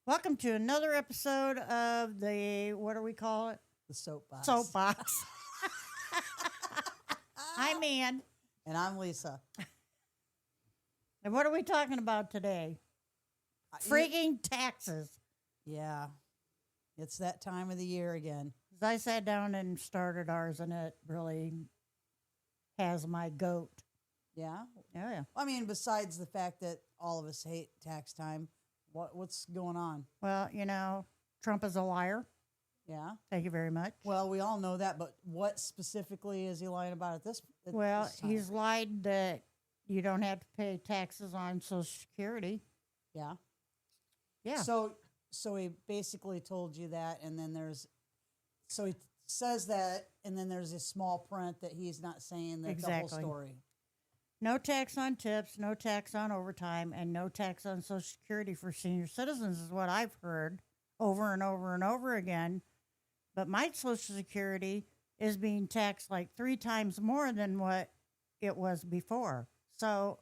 Welcome to another episode of the, what do we call it? The soapbox. Soapbox. I'm Ann. And I'm Lisa. And what are we talking about today? Freaking taxes. Yeah. It's that time of the year again. 'Cause I sat down and started ours, and it really has my goat. Yeah. Oh, yeah. I mean, besides the fact that all of us hate tax time, what's going on? Well, Trump is a liar. Yeah. Thank you very much. Well, we all know that, but what specifically is he lying about at this? Well, this time? he's lied that you don't have to pay taxes on Social Security. Yeah. Yeah. So he basically told you that, and then he says that, and then there's a small print that he's not saying the whole Exactly. story. No tax on tips, no tax on overtime, and no tax on Social Security for senior citizens is what I've heard over and over and over again. But my Social Security is being taxed like 3 times more than what it was before. So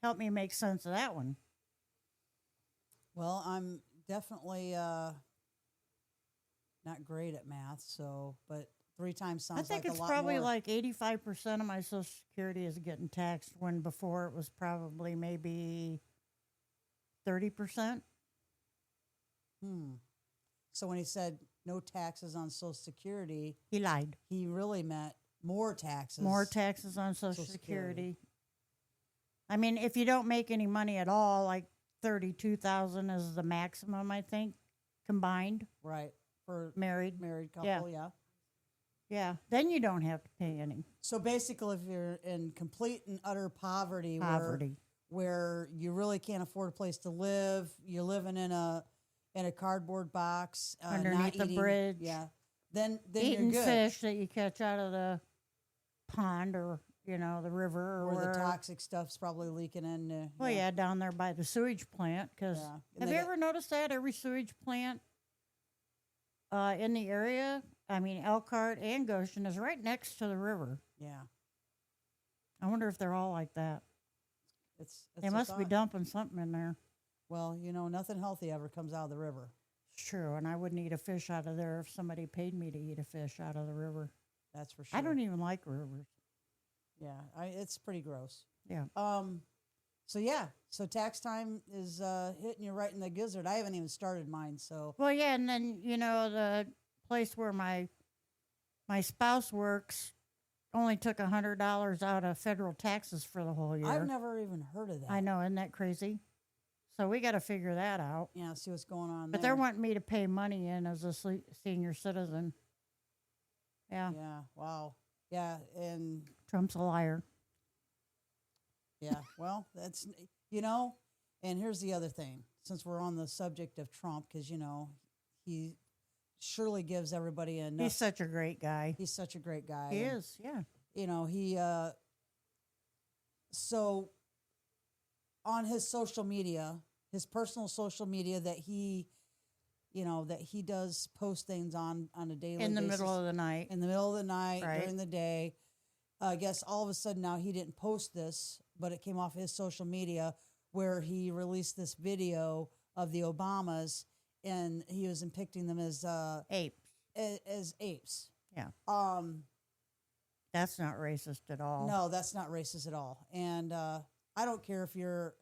help me make sense of that one. Well, I'm definitely not great at math, but 3 times sounds I think like it's a lot probably more. like 85% of my Social Security is getting taxed when before it was probably maybe 30%. So when he said no taxes on Social Security, He lied. he really meant more taxes. More taxes on Social Social Security. Security. I mean, if you don't make any money at all, like 32,000 is the maximum, I think, combined, Right. For married. married couple, yeah. Yeah, then you don't have to pay any So basically, if you're in complete and utter poverty, poverty. where you really can't afford a place to live, you're living in a cardboard box Underneath not the eating, bridge. yeah. Then Eating you're good. fish that you catch out of the pond or, the river or Where the wherever. toxic stuff's probably leaking in. Well, yeah, down there by the sewage plant. Because Yeah. And have they you got- ever noticed that every sewage plant in the area, I mean, Elkhart and Goshen, is right next to the river? Yeah. I wonder if they're all like that. It's They a must be thought. dumping something in there. Well, nothing healthy ever comes out of the river. It's true, and I wouldn't eat a fish out of there if somebody paid me to eat a fish out of the river. That's for sure. I don't even like rivers. Yeah, it's pretty gross. Yeah. So tax time is hitting you right in the gizzard. I haven't even started mine, so Well, yeah, and then the place where my spouse works only took $100 out of federal taxes for the whole year. I've never even heard of that. I know, isn't that crazy? So we got to figure that out. Yeah, see what's going on But there. they're wanting me to pay money in as a senior citizen. Yeah, Yeah, wow. Yeah, and Trump's a liar. yeah, well, that's and here's the other thing. Since we're on the subject of Trump, because he surely gives everybody enough. He's such a great guy. He's such a great guy. He and, is, yeah. He so on his social media, his personal social media that he does post things on a daily In the basis. middle of the night. In the middle of the night, Right. during the day. I guess all of a sudden now he didn't post this, but it came off his social media where he released this video of the Obamas, and he was depicting them as Apes. apes. Yeah. Um, That's not racist at all. no, that's not racist at all. And I don't care if you're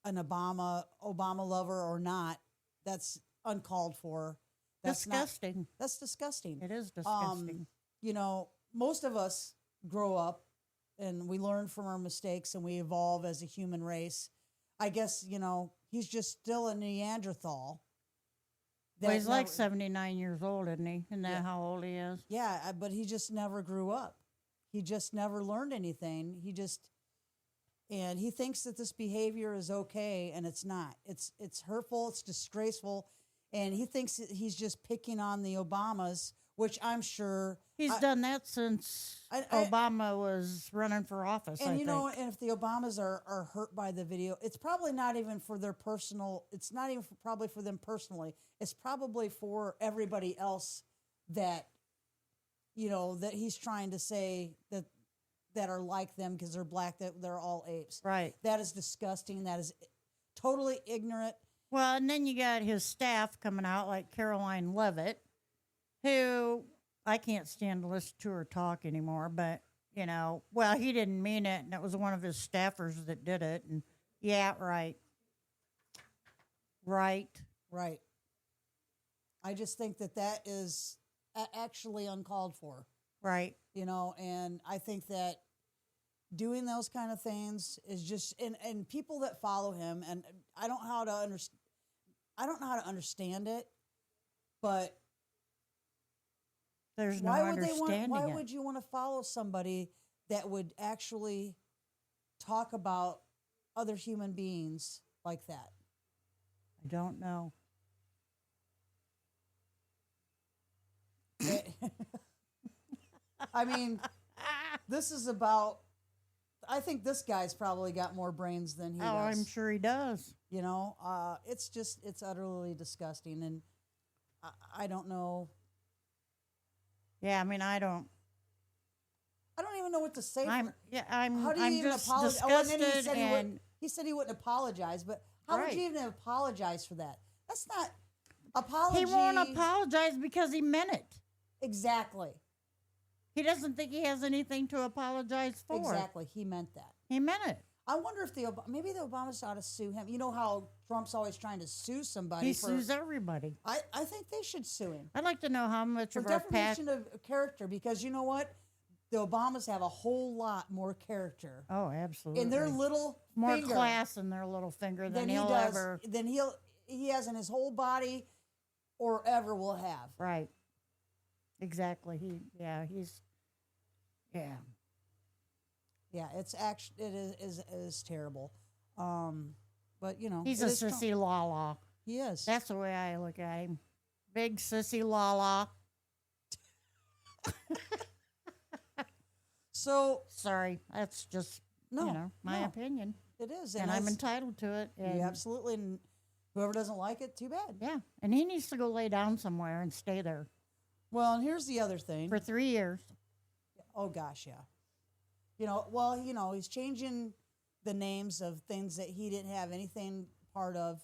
an Obama lover or not. That's uncalled for. Disgusting. That's disgusting. It is disgusting. Most of us grow up and we learn from our mistakes and we evolve as a human race. I guess, he's just still a Neanderthal. Well, he's like never- 79 years old, isn't he? Isn't that Yeah. how old he is? Yeah, but he just never grew up. He just never learned anything. And he thinks that this behavior is okay, and it's not. It's hurtful. It's disgraceful, and he thinks that he's just picking on the Obamas, which I'm sure He's done that since I- Obama was running for office, And I you know, think. and if the Obamas are hurt by the video, it's probably not even for their personal. It's not even probably for them personally. It's probably for everybody else that that he's trying to say that are like them because they're black, that they're all apes. Right. That is disgusting. That is totally ignorant. Well, and then you got his staff coming out like Caroline Levitt, who I can't stand to listen to her talk anymore. But well, he didn't mean it, and it was one of his staffers that did it. And yeah, right, right, Right. I just think that that is actually uncalled for, right. and I think that doing those kind of things is just and people that follow him, and I don't know how to understand it, but There's no why would they want understanding why it. would you want to follow somebody that would actually talk about other human beings like that? I don't know. I mean, this is about. I think this guy's probably got more brains than he Oh, does. I'm sure he does. It's utterly disgusting, and I don't know. Yeah, I mean, I don't. I don't even know what to say. I'm yeah. I'm. How do you I'm even just apologize? Oh, and then disgusted and he said he wouldn't apologize, but how would Right. you even apologize for that? That's not apology. he won't apologize because he meant it. Exactly. He doesn't think he has anything to apologize for. Exactly. He meant that. He meant it. I wonder if maybe the Obamas ought to sue him. You know how Trump's always trying to sue somebody. He sues everybody. I think they should sue him I'd like to know how much for of our past. defamation of character, because you know what? The Obamas have a whole lot more character Oh, absolutely. in their little more finger class in their little finger than than he he'll does, ever. than he has in his whole body or ever will have. Right. Exactly. He's. Yeah. Yeah, it's actually it is terrible. But He's it a is Trump. sissy la. He is. That's the way I look at him. Big sissy la. So Sorry, that's just no, my no, opinion, it is, and I'm that's- entitled to it. you And absolutely. And whoever doesn't like it, too bad. yeah, and he needs to go lay down somewhere and stay there Well, and here's the other thing. for 3 years. Oh gosh, yeah. He's changing the names of things that he didn't have anything part of.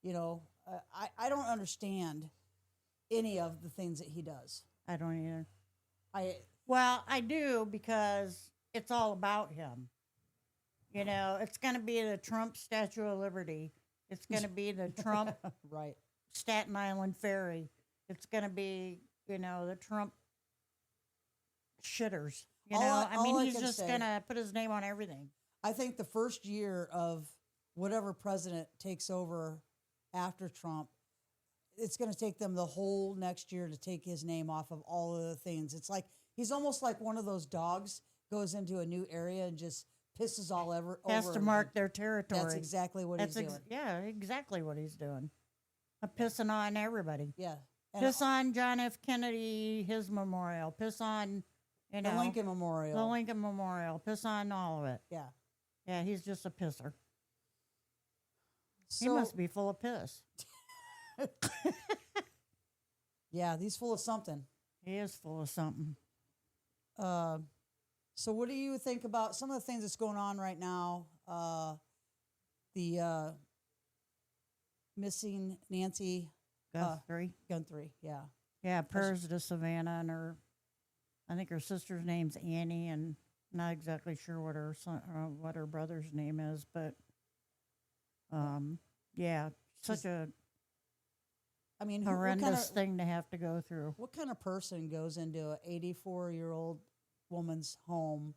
I don't understand any of the things that he does. I don't either. I I do because it's all about him. It's going to be the Trump Statue of Liberty. It's going to be the Trump right. Staten Island Ferry. It's going to be, the Trump shitters. All I He's can just say- going to put his name on everything. I think the first year of whatever president takes over after Trump, it's going to take them the whole next year to take his name off of all of the things. It's like he's almost like one of those dogs goes into a new area and just pisses all over. Has over to mark everything. their territory. That's exactly what he's doing. Exactly what he's doing. Pissing on everybody. Yeah. And Piss on John F. Kennedy, his memorial. Piss on, the Lincoln Memorial. The Lincoln Memorial. Piss on all of it. Yeah. Yeah, he's just a pisser. So, He must be full of piss. yeah, he's full of something. He is full of something. So what do you think about some of the things that's going on right now? The missing Nancy Guthrie. Guthrie. Yeah. Yeah, prayers to Savannah and I think her sister's name's Annie, and not exactly sure what her son, what her brother's name is, but yeah, such a I mean, horrendous thing to have to go through. What kind of person goes into an 84-year-old woman's home?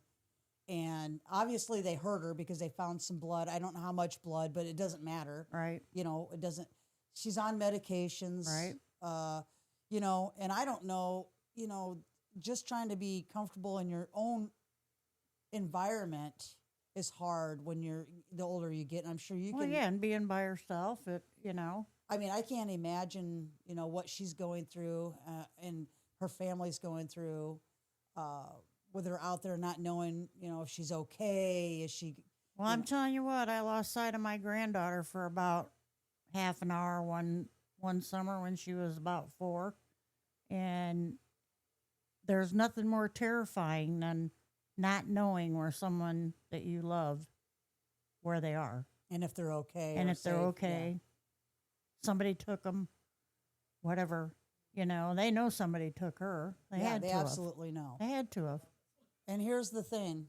And obviously they hurt her because they found some blood. I don't know how much blood, but it doesn't matter. Right. It doesn't. She's on medications. Right. And I don't know, just trying to be comfortable in your own environment is hard when the older you get. And I'm sure you Well, can. yeah, and being by herself, I mean, I can't imagine, what she's going through and her family's going through with her out there not knowing, if she's okay. Is she? Well, I'm telling you what, I lost sight of my granddaughter for about half an hour one summer when she was about 4. And there's nothing more terrifying than not knowing where someone that you love, where they are. And if they're okay. And or if they're safe, okay. somebody took them, whatever. You know, they know somebody took her. They Yeah, had they to have. absolutely know. They had to have. And here's the thing.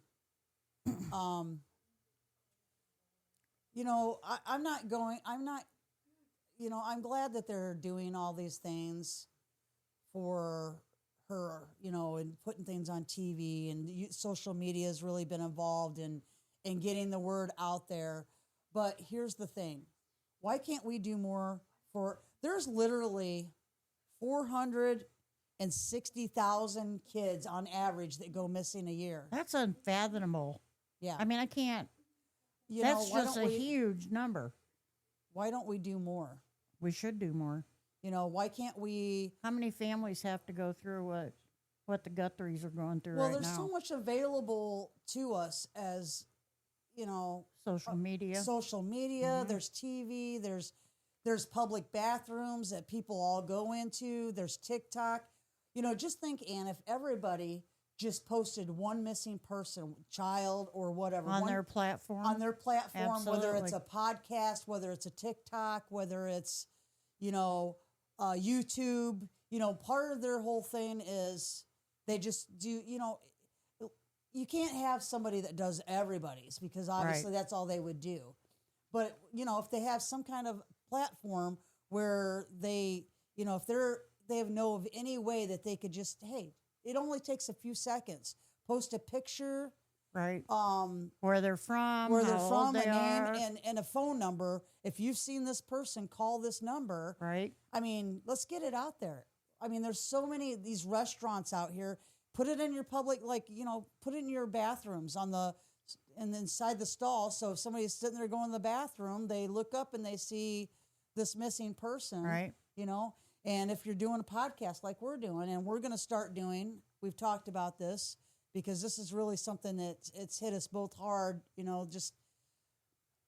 You know, I'm not, I'm glad that they're doing all these things for her, you know, and putting things on TV, and social media has really been involved in getting the word out there. But here's the thing. Why can't we do more there's literally 460,000 kids on average that go missing a year. That's unfathomable. Yeah. I mean, I can't. You That's know, why just don't a we, huge number. why don't we do more? We should do more. You know, why can't we? How many families have to go through what the Guthries are going through Well, right there's now? so much available to us as, you know, Social media. social media. Mhm. There's TV. There's public bathrooms that people all go into. There's TikTok. You know, just think, Ann, if everybody just posted one missing person, child or whatever, on one, their platform. on their platform, whether it's Absolutely. a podcast, whether it's a TikTok, whether it's, you know, YouTube, you know, part of their whole thing is they just do, you know, you can't have somebody that does everybody's, because obviously that's all they would do. But, you know, if they have some kind of platform where they, you know, if they have know of any way that they could just, hey, it only takes a few seconds, post a picture, Right. Where they're from, where how they're old from, they a are. name and a phone number. If you've seen this person, call this number. Right. I mean, let's get it out there. I mean, there's so many of these restaurants out here. Put it in your public, like, you know, put it in your bathrooms and inside the stall. So if somebody's sitting there going to the bathroom, they look up and they see this missing person. Right. You know, and if you're doing a podcast like we're doing, and we're going to start doing, we've talked about this, because this is really something that it's hit us both hard, you know, just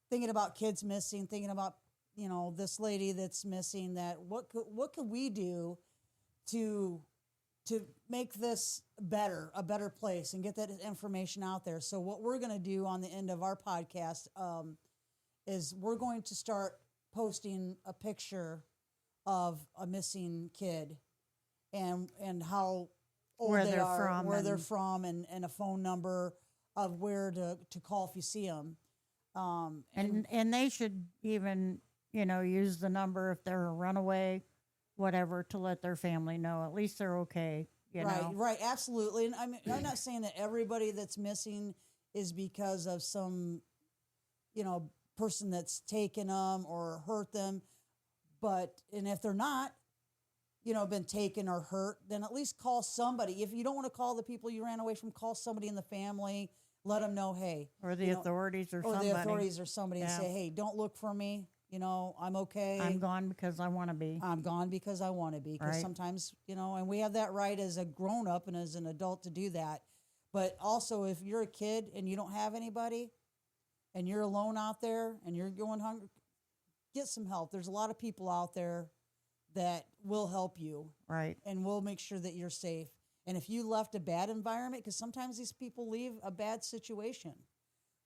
thinking about kids missing, thinking about, you know, this lady that's missing, that what could we do to make this better, a better place, and get that information out there. So what we're going to do on the end of our podcast is we're going to start posting a picture of a missing kid and how old Where they they're are, from where they're and- from, and a phone number of where to call if you see them. And they should even, you know, use the number if they're a runaway, whatever, to let their family know. At least they're okay. You know. Right, absolutely. And I mean, I'm not saying that everybody that's missing is because of some, you know, person that's taken them or hurt them, and if they're not, you know, been taken or hurt, then at least call somebody. If you don't want to call the people you ran away from, call somebody in the family. Let them know, hey, Or the you know, authorities or or somebody. the authorities or somebody, and Yeah. say, hey, don't look for me. You know, I'm okay. I'm gone because I want to be. I'm gone because I want to be. Because Right. sometimes, you know, and we have that right as a grown up and as an adult to do that. But also, if you're a kid and you don't have anybody and you're alone out there and you're going hungry, get some help. There's a lot of people out there that will help you Right. and will make sure that you're safe. And if you left a bad environment, because sometimes these people leave a bad situation,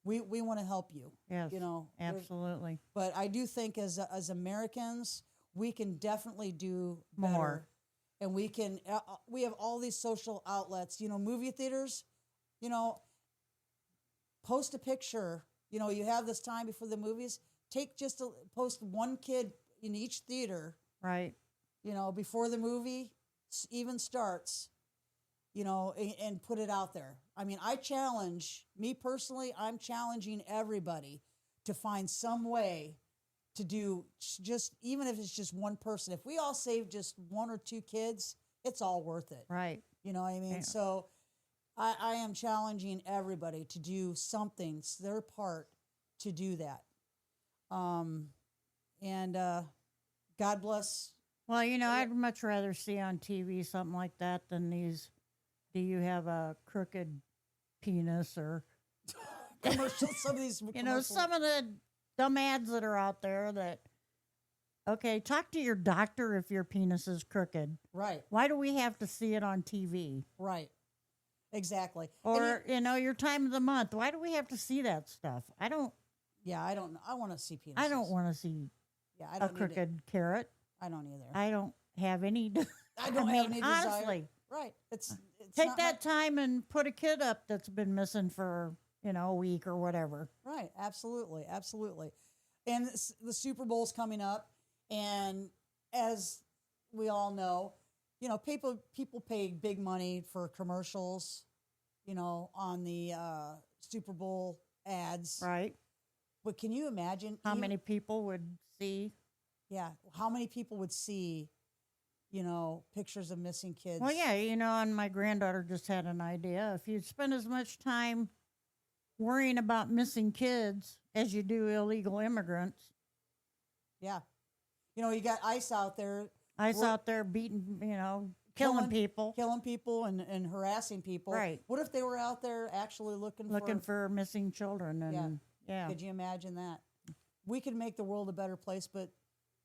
we want to help you. Yes. You know, there's- Absolutely. but I do think as Americans, we can definitely do better. More. And we have all these social outlets, you know, movie theaters, you know, post a picture, you know, you have this time before the movies, post one kid in each theater, Right. you know, before the movie even starts, you know, and put it out there. I mean, me personally, I'm challenging everybody to find some way to do just, even if it's just one person. If we all save just one or two kids, it's all worth it. Right. You know what I mean? Yeah. So I am challenging everybody to do something, their part, to do that. God bless. Well, you know, I'd much rather see on TV something like that than these. Do you have a crooked penis or Commercials, some of these you know, commercials. some of the dumb ads that are out there that, okay, talk to your doctor if your penis is crooked. Right, Why do we have to see it on TV? right. Exactly. Or, you know, your time of the month. Why do we have to see that stuff? I don't I don't know. I want to see penises. I don't want to see Yeah, I a don't need it. crooked carrot. I don't either. I don't have any. I don't I have mean, any desire. honestly, Right. It's take not that time and put a kid up that's been missing for a week or whatever. right. Absolutely. Absolutely. And the Super Bowl's coming up, and as we all know, people pay big money for commercials, on the Super Bowl ads. Right? But can you imagine How many people would see? Yeah, how many people would see, pictures of missing kids? Well, yeah, and my granddaughter just had an idea. If you spend as much time worrying about missing kids as you do illegal immigrants, Yeah. You got ICE out there ICE We're- out there beating, killing people, killing people and harassing people. Right. What if they were out there actually looking for missing children, and yeah. Could you imagine that? We could make the world a better place, but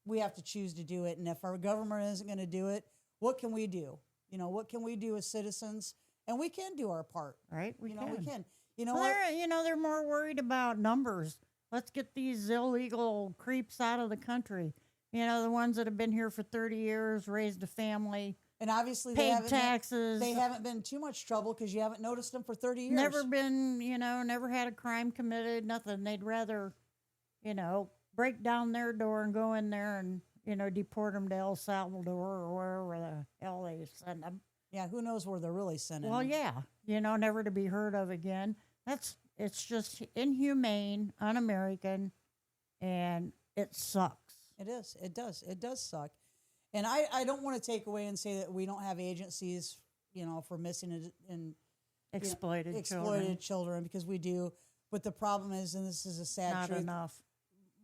we have to choose to do it. And if our government isn't going to do it, what can we do? What can we do as citizens? And we can do our part. Right? We can. We can. You know Well, what? they're more worried about numbers. Let's get these illegal creeps out of the country. The ones that have been here for 30 years, raised a family, And obviously they paid haven't taxes. they haven't been too much trouble because you haven't noticed them for 30 years. Never been, never had a crime committed, nothing. They'd rather, break down their door and go in there and, deport them to El Salvador or wherever the hell they send them. Yeah, who knows where they're really sending Well, them. yeah, never to be heard of again. It's just inhumane, un-American, and it sucks. It is. It does. It does suck. And I don't want to take away and say that we don't have agencies, for missing and Exploited children. children, because we do. But the problem is, and this is a sad Not truth, enough.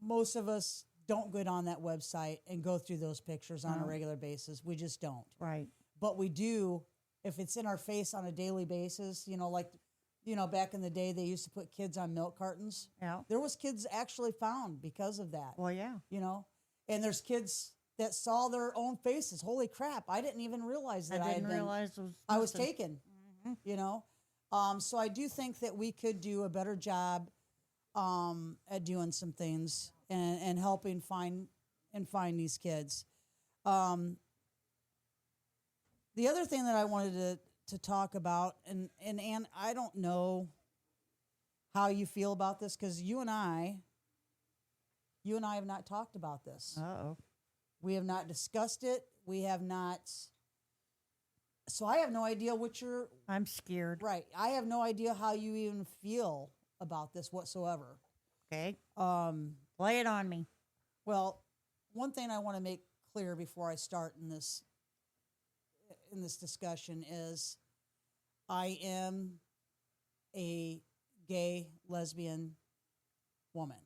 most of us don't get on that website and go through those pictures on a No. regular basis. We just don't. Right. But we do, if it's in our face on a daily basis, like, back in the day, they used to put kids on milk cartons. Yeah. There was kids actually found because of that. Well, yeah. And there's kids that saw their own faces. Holy crap! I didn't even realize that I didn't had been, realize I was missing. taken. Mhm. So I do think that we could do a better job at doing some things and helping find these kids. The other thing that I wanted to talk about, and Ann, I don't know how you feel about this, because you and I have not talked about this. Uh-oh. We have not discussed it. We have not. So I have no idea what you're I'm scared. right. I have no idea how you even feel about this whatsoever. Okay. Um, Lay it on me. well, one thing I want to make clear before I start in this discussion is I am a gay lesbian woman.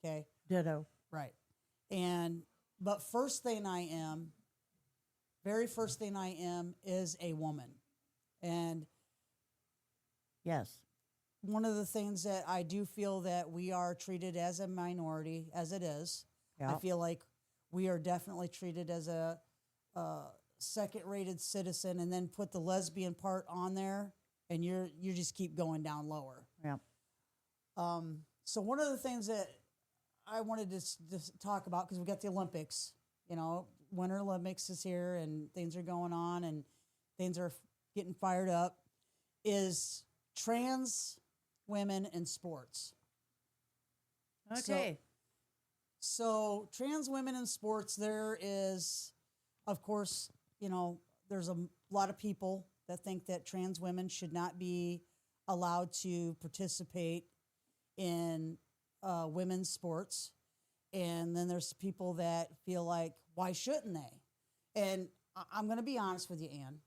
Okay? Ditto. Right. But very first thing I am is a woman. And Yes. one of the things that I do feel that we are treated as a minority, as it is. Yeah. I feel like we are definitely treated as a second-rated citizen, and then put the lesbian part on there, and you just keep going down lower. Yeah. So one of the things that I wanted to talk about, because we got the Olympics, Winter Olympics is here, and things are going on, and things are getting fired up, is trans women in sports. Okay. So trans women in sports, there is, of course, there's a lot of people that think that trans women should not be allowed to participate in women's sports. And then there's people that feel like, why shouldn't they? And I'm going to be honest with you, Ann.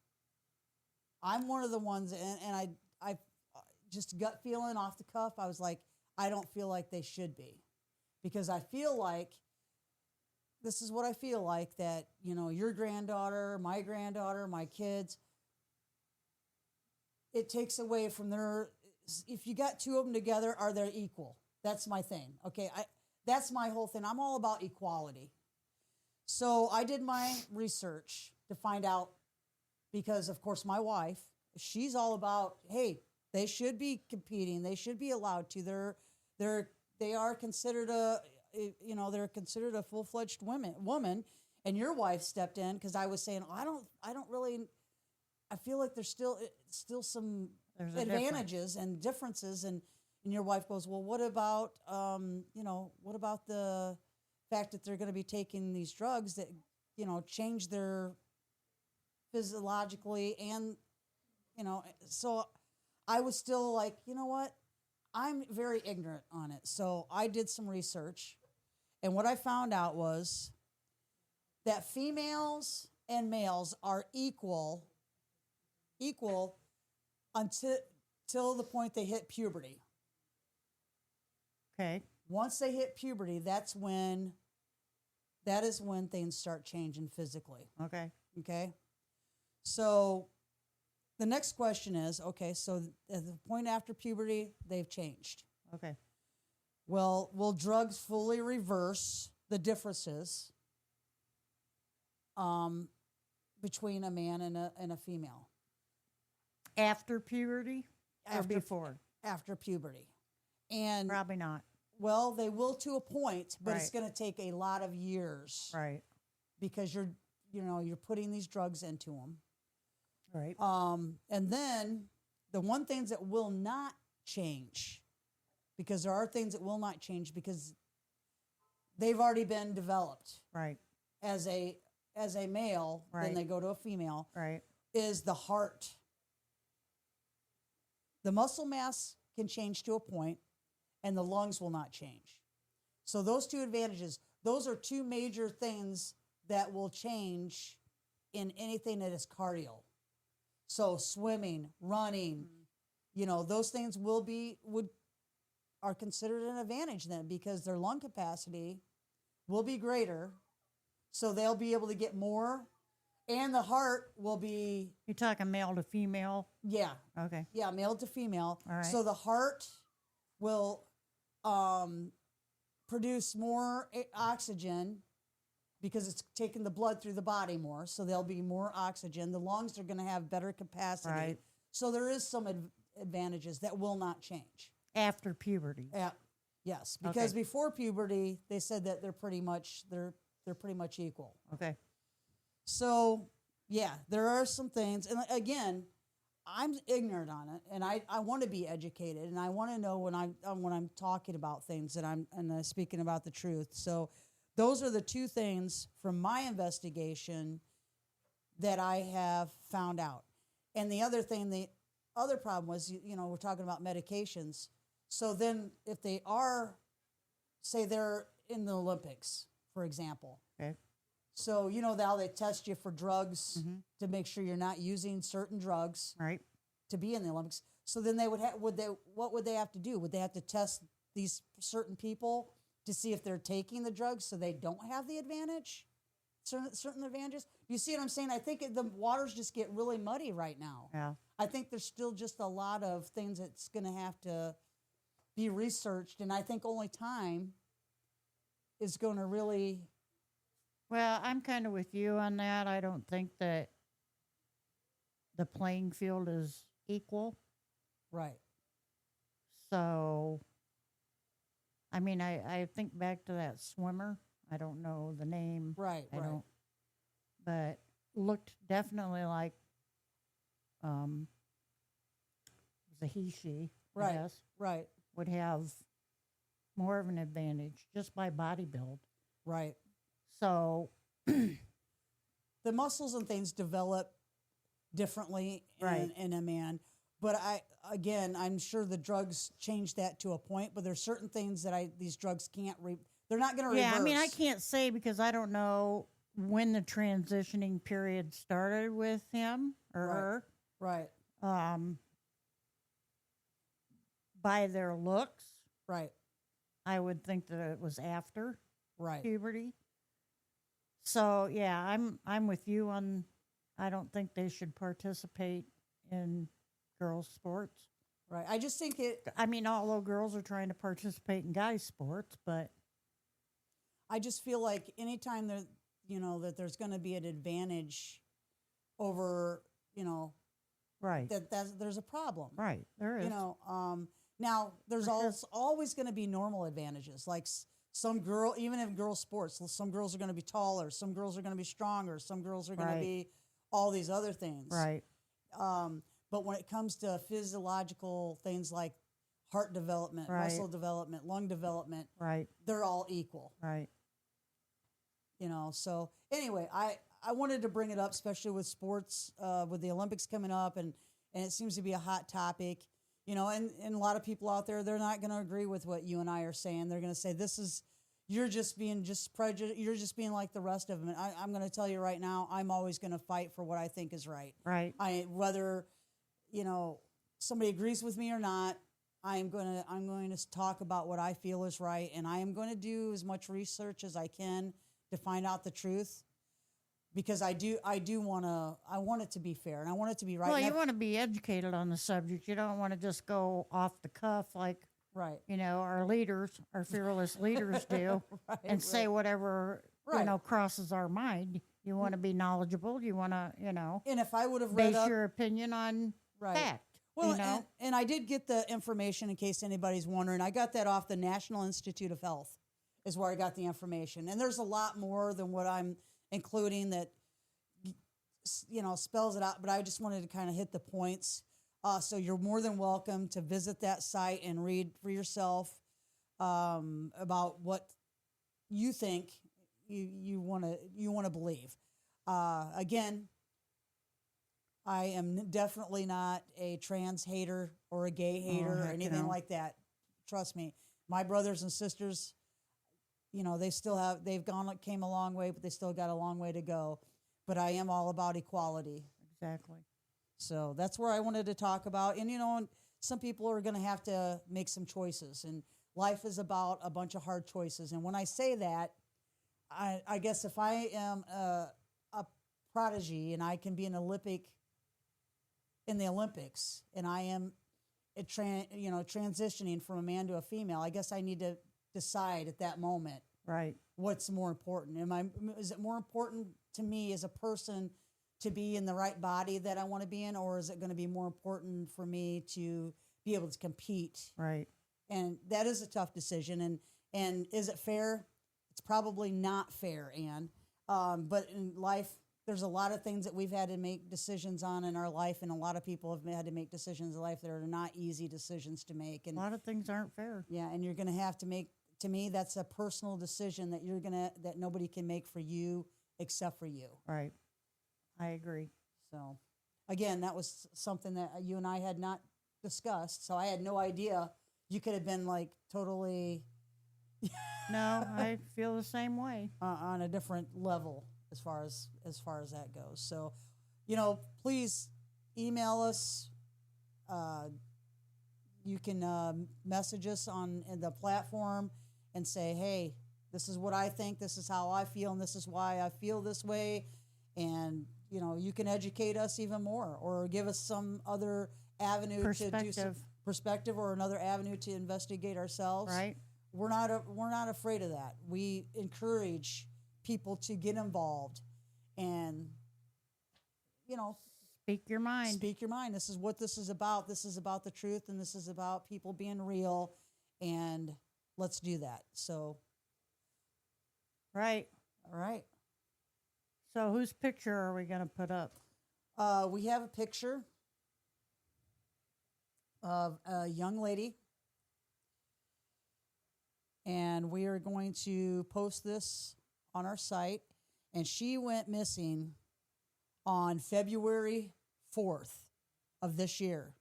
I'm one of the ones, and I just gut feeling off the cuff, I was like, I don't feel like they should be. Because I feel like, this is what I feel like, that, your granddaughter, my kids, it takes away from if you got two of them together, are they equal? That's my thing. Okay. That's my whole thing. I'm all about equality. So I did my research to find out, because of course my wife, she's all about, hey, they should be competing. They should be allowed to. They are considered you know, they're considered a full-fledged woman, and your wife stepped in because I was saying, I don't really, I feel like there's still some There's a difference. advantages and differences, and your wife goes, well, what about, you know, what about the fact that they're going to be taking these drugs that, you know, change their physiologically, and, you know, so I was still like, you know what, I'm very ignorant on it. So I did some research, and what I found out was that females and males are equal until the point they hit puberty. Okay. Once they hit puberty, that is when things start changing physically. Okay. Okay. So the next question is, okay, so at the point after puberty, they've changed. Okay. Well, will drugs fully reverse the differences between a man and a female After puberty or After- before? after puberty? And Probably not. well, they will to a point, but it's Right. going to take a lot of years Right. because you're putting these drugs into them. Right. And then the one things that will not change, because there are things that will not change because they've already been developed Right. as a male, then Right. they go to a female, Right. is the heart. The muscle mass can change to a point, and the lungs will not change. So those two advantages, those are two major things that will change in anything that is cardio. So swimming, running, you know, those things are considered an advantage then because their lung capacity will be greater. So they'll be able to get more, and the heart will be, You're talking male to female? yeah, Okay. male to female. All right. So the heart will produce more oxygen because it's taking the blood through the body more. So there'll be more oxygen. The lungs are going to have better capacity. Right. So there is some advantages that will not change. After puberty. Yes, because Okay. before puberty, they said that they're pretty much equal. Okay. So yeah, there are some things, and again, I'm ignorant on it, and I want to be educated, and I want to know when I'm talking about things that I'm speaking about the truth. So those are the two things from my investigation that I have found out. And the other thing, the other problem was, you know, we're talking about medications. So then if they are, say they're in the Olympics, for example. Okay. So, you know, now they test you for drugs to make sure you're not using certain drugs Right. to be in the Olympics. So then they what would they have to do? Would they have to test these certain people to see if they're taking the drugs so they don't have the advantage? Certain advantages? You see what I'm saying? I think the waters just get really muddy right now. Yeah. I think there's still just a lot of things that's going to have to be researched, and I think only time is going to really. Well, I'm kind of with you on that. I don't think that the playing field is equal. Right. So, I mean, I think back to that swimmer. I don't know the name. Right. I right. don't, but looked definitely like it was a he, she, Right. I guess, Right. would have more of an advantage just by body build. Right. So, The muscles and things develop differently Right. in a man. But I'm sure the drugs change that to a point. But there's certain things that these drugs can't. They're not going to yeah, reverse. I mean, I can't say because I don't know when the transitioning period started with him or Right. her. Right. By their looks, Right. I would think that it was after Right. puberty. So yeah, I'm with you on. I don't think they should participate in girls' sports. Right. I just think it. I mean, although girls are trying to participate in guys' sports, but I just feel like anytime that there's going to be an advantage over, right, that there's a problem. right, there is. Now there's For sure. always going to be normal advantages. Like some girl, even in girl sports, some girls are going to be taller, some girls are going to be stronger, some girls are going Right. to be all these other things. Right. But when it comes to physiological things like heart development, Right. muscle development, lung development, Right. they're all equal. Right. So anyway, I wanted to bring it up, especially with sports, with the Olympics coming up, and it seems to be a hot topic, and a lot of people out there, they're not going to agree with what you and I are saying. They're going to say, you're just being prejudiced. You're just being like the rest of them. And I'm going to tell you right now, I'm always going to fight for what I think is right. Right. Whether, somebody agrees with me or not, I'm going to talk about what I feel is right. And I am going to do as much research as I can to find out the truth, because I want it to be fair, and I want it to be right. Well, And you want to be educated on the subject. You don't want to just go off the cuff like, right. our leaders, our fearless leaders do, Right, and say right. whatever, Right. crosses our mind. You want to be knowledgeable. You want to, And if I would have read base up, your opinion on right. fact. Well, and I did get the information, in case anybody's wondering. I got that off the National Institute of Health, is where I got the information. And there's a lot more than what I'm including that, spells it out. But I just wanted to kind of hit the points. So you're more than welcome to visit that site and read for yourself about what you think you want to believe. Again, I am definitely not a trans hater or a gay hater or heck anything no. like that. Trust me. My brothers and sisters, they've came a long way, but they still got a long way to go. But I am all about equality. Exactly. So that's where I wanted to talk about. And, some people are going to have to make some choices. And life is about a bunch of hard choices. And when I say that, I guess if I am a prodigy and I can be an Olympic in the Olympics, and I am transitioning from a man to a female, I guess I need to decide at that moment Right. what's more important. Is it more important to me as a person to be in the right body that I want to be in, or is it going to be more important for me to be able to compete? Right. And that is a tough decision. And is it fair? It's probably not fair, Ann. But in life, there's a lot of things that we've had to make decisions on in our life, and a lot of people have had to make decisions in life that are not easy decisions to make. And A lot of things aren't fair. yeah, and you're going to have to make. To me, that's a personal decision that that nobody can make for you except for you. Right. I agree. So, again, that was something that you and I had not discussed. So I had no idea. You could have been like totally No, I feel the same way. on a different level as far as that goes. So, please email us. You can message us on the platform and say, hey, this is what I think, this is how I feel, and this is why I feel this way. And, you can educate us even more, or give us some other avenue to do some Perspective. perspective, or another avenue to investigate ourselves. Right. We're not afraid of that. We encourage people to get involved and, Speak your mind. speak your mind. This is what this is about. This is about the truth, and this is about people being real, and let's do that. So, Right. all right. So whose picture are we going to put up? We have a picture of a young lady, and we are going to post this on our site. And she went missing on February 4th of this year.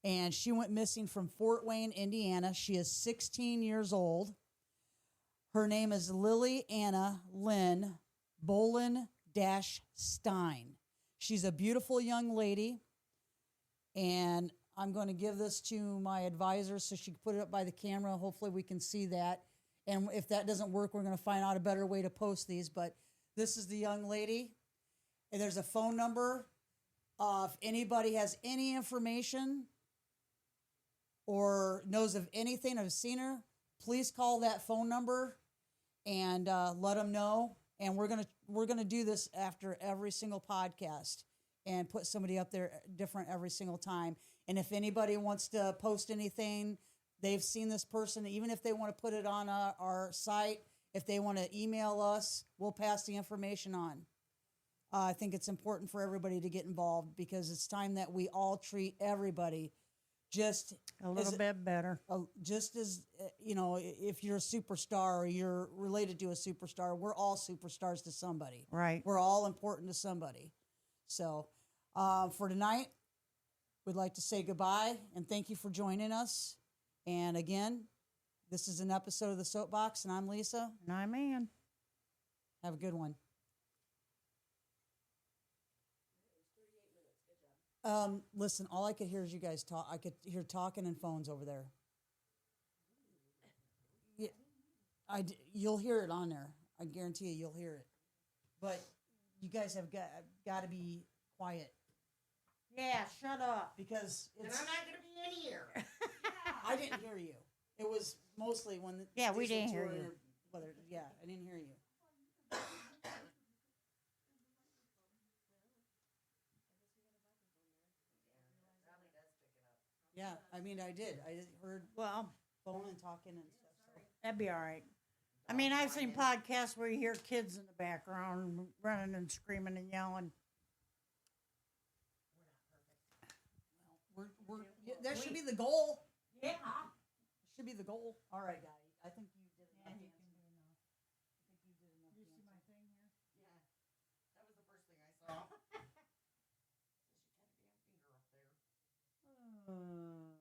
And she went missing from Fort Wayne, Indiana. She is 16 years old. Her name is Lily Anna Lynn Bolin-Stein. She's a beautiful young lady. And I'm going to give this to my advisor so she can put it up by the camera. Hopefully we can see that. And if that doesn't work, we're going to find out a better way to post these. But this is the young lady. And there's a phone number. If anybody has any information or knows of anything, I've seen her, please call that phone number and let them know. And we're gonna do this after every single podcast and put somebody up there different every single time. And if anybody wants to post anything they've seen this person. Even if they want to put it on our site, if they want to email us, we'll pass the information on. I think it's important for everybody to get involved because it's time that we all treat everybody just A little bit better. just as if you're a superstar or you're related to a superstar, we're all superstars to somebody. Right. We're all important to somebody. So for tonight, we'd like to say goodbye and thank you for joining us. And again, this is an episode of The Soapbox, and I'm Lisa. And I'm Ann. Have a good one. Listen, all I could hear is you guys talk. I could hear talking and phones over there. Yeah, you'll hear it on there. I guarantee you, you'll hear it. But you guys have got to be quiet Yeah, shut up. because And it's. I'm not going to be in here. I didn't hear you. It was mostly when. Yeah, we these didn't ones hear were you. in- Whether yeah, I didn't hear you. Yeah, I mean, I did. I just heard Well, phone and talking and stuff. So. that'd be all right. I mean, I've seen podcasts where you hear kids in the background running and screaming and yelling. That should be the goal. Yeah. Should be the goal. All right, guy. I think you did enough. Yeah, you dancing. can do enough. I think you did enough. You see my dancing. thing here? Yeah, that was the first thing I saw. So she kind of damn finger up there.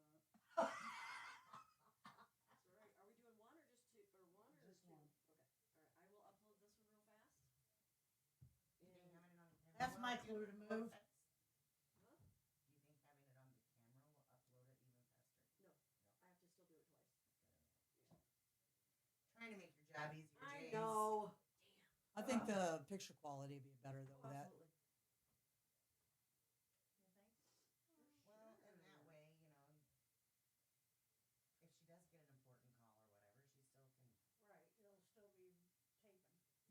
All right, are we doing one or just two, or one or Just two? one. Okay, all right, I will upload this one real fast. You think having it on the camera That's will my upload clue to it move. faster? Huh? Do you think having it on the camera will upload it even faster? I have to still do it twice. Trying to make your job easier, I Jace. know. I think the picture quality would be better though with that. Absolutely. Well, and that way, you know, if she does get an important call or whatever, she still can. Right. It'll still be taping.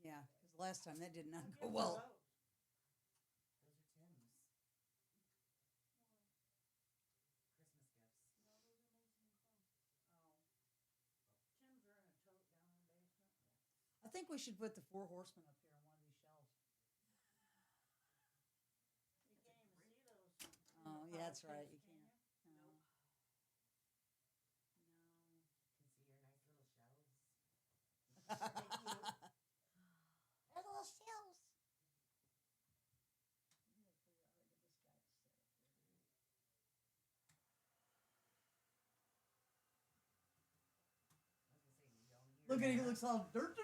Yeah, because last time that did not go well. Those are Tim's. Christmas gifts. Tim's are in a tote down in the basement. I think we should put the Four Horsemen up here on one of these shelves. You can't even see those. Oh, yeah, that's right. You Can can't. No. No. You can see your nice little shelves. They're little shells. I was gonna say, you don't hear Look at that. he looks all dirt.